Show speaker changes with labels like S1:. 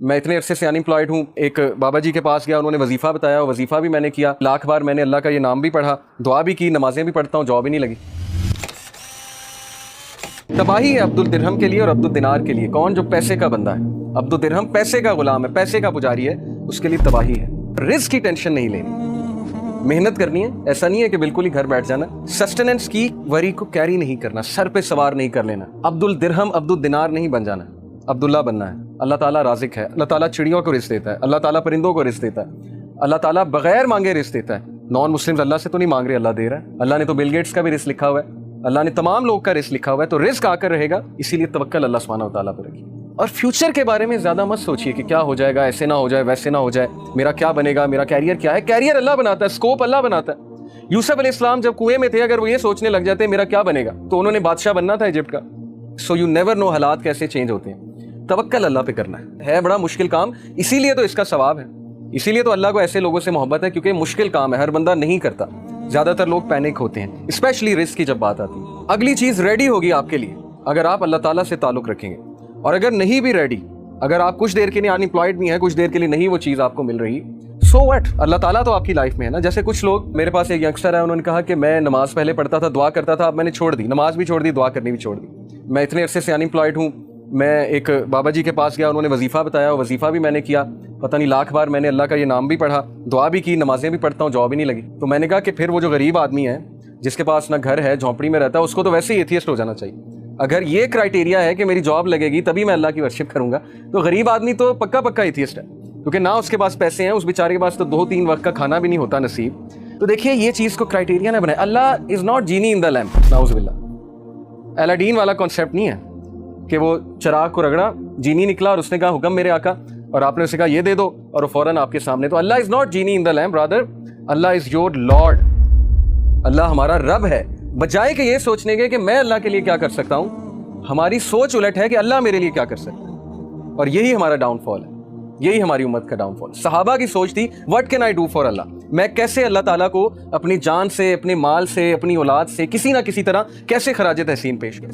S1: میں اتنے عرصے سے انمپلائڈ ہوں. ایک بابا جی کے پاس گیا, انہوں نے وظیفہ بتایا, وظیفہ بھی میں نے کیا, لاکھ بار میں نے اللہ کا یہ نام بھی پڑھا, دعا بھی کی, نمازیں بھی پڑھتا ہوں, جاب ہی نہیں لگی. تباہی ہے عبد الدرہم کے لیے اور عبد الدینار کے لیے. کون جو پیسے کا بندہ ہے, عبد الدرہم پیسے کا غلام ہے, پیسے کا پجاری ہے, اس کے لیے تباہی ہے. رزق کی ٹینشن نہیں لینی, محنت کرنی ہے. ایسا نہیں ہے کہ بالکل ہی گھر بیٹھ جانا. سسٹیننس کی وری کو کیری نہیں کرنا, سر پہ سوار نہیں کر لینا. عبد الدرہم عبد الدینار نہیں بن جانا, عبداللہ بننا ہے. اللہ تعالیٰ رازق ہے, اللہ تعالیٰ چڑیوں کو رزق دیتا ہے, اللہ تعالیٰ پرندوں کو رزق دیتا ہے, اللہ تعالیٰ بغیر مانگے رزق دیتا ہے. نان مسلمز اللہ سے تو نہیں مانگ رہے, اللہ دے رہا ہے. اللہ نے تو بل گیٹس کا بھی رزق لکھا ہوا ہے, اللہ نے تمام لوگ کا رزق لکھا ہوا ہے, تو رزق آ کر رہے گا. اسی لیے توکل اللہ سبحانہ و تعالیٰ پر رکھیے. اور فیوچر کے بارے میں زیادہ مت سوچیے کہ کیا ہو جائے گا, ایسے نہ ہو جائے, ویسے نہ ہو جائے, میرا کیا بنے گا, میرا کیریئر کیا ہے. کیریئر اللہ بناتا ہے, اسکوپ اللہ بناتا ہے. یوسف علیہ السلام جب کنویں میں تھے, اگر وہ یہ سوچنے لگ جاتے میرا کیا بنے گا, تو انہوں نے بادشاہ بننا تھا ایجپٹ کا. سو یو نیور نو حالات کیسے چینج ہوتے ہیں. توکل اللہ پہ کرنا ہے بڑا مشکل کام, اسی لیے تو اس کا ثواب ہے, اسی لیے تو اللہ کو ایسے لوگوں سے محبت ہے, کیونکہ مشکل کام ہے, ہر بندہ نہیں کرتا. زیادہ تر لوگ پینک ہوتے ہیں, اسپیشلی رزق کی جب بات آتی ہے. اگلی چیز ریڈی ہوگی آپ کے لیے اگر آپ اللہ تعالیٰ سے تعلق رکھیں گے. اور اگر نہیں بھی ریڈی, اگر آپ کچھ دیر کے لیے انمپلائڈ بھی ہیں, کچھ دیر کے لیے نہیں وہ چیز آپ کو مل رہی, سو واٹ, اللہ تعالیٰ تو آپ کی لائف میں ہے نا. جیسے کچھ لوگ, میرے پاس ایک ینگسٹر ہے, انہوں نے کہا کہ میں نماز پہلے پڑھتا تھا, دعا کرتا تھا, اب میں نے چھوڑ دی, نماز بھی چھوڑ دی, دعا کرنی بھی چھوڑ دی. میں اتنے عرصے سے انمپلائڈ ہوں. میں ایک بابا جی کے پاس گیا, انہوں نے وظیفہ بتایا, وظیفہ بھی میں نے کیا, پتہ نہیں لاکھ بار میں نے اللہ کا یہ نام بھی پڑھا, دعا بھی کی, نمازیں بھی پڑھتا ہوں, جاب ہی نہیں لگی. تو میں نے کہا کہ پھر وہ جو غریب آدمی ہے, جس کے پاس نہ گھر ہے, جھونپڑی میں رہتا ہے, اس کو تو ویسے ہی ایتھیسٹ ہو جانا چاہیے. اگر یہ کرائٹیریا ہے کہ میری جاب لگے گی تبھی میں اللہ کی ورشپ کروں گا, تو غریب آدمی تو پکا ایتھیسٹ ہے, کیونکہ نہ اس کے پاس پیسے ہیں, اس بیچارے کے پاس تو 2-3 وقت کا کھانا بھی نہیں ہوتا نصیب. تو دیکھیے یہ چیز کو کرائٹیریا نہ بنائے. اللہ is not genie in the lamp, نعوذ باللہ. الادین والا کانسیپٹ نہیں ہے کہ وہ چراغ کو رگڑا, جینی نکلا اور اس نے کہا حکم میرے آقا, اور آپ نے اسے کہا یہ دے دو, اور وہ فوراً آپ کے سامنے. تو Allah is not genie in the lamp, rather Allah is your lord. Allah ہمارا رب ہے. بجائے کہ یہ سوچنے کے کہ میں اللہ کے لیے کیا کر سکتا ہوں, ہماری سوچ الٹ ہے کہ اللہ میرے لیے کیا کر سکتا ہے. اور یہی ہمارا ڈاؤن فال ہے, یہی ہماری امت کا ڈاؤن فال. صحابہ کی سوچ تھی what can I do for Allah, میں کیسے اللہ تعالیٰ کو اپنی جان سے, اپنے مال سے, اپنی اولاد سے, کسی نہ کسی طرح کیسے خراج تحسین پیش کروں.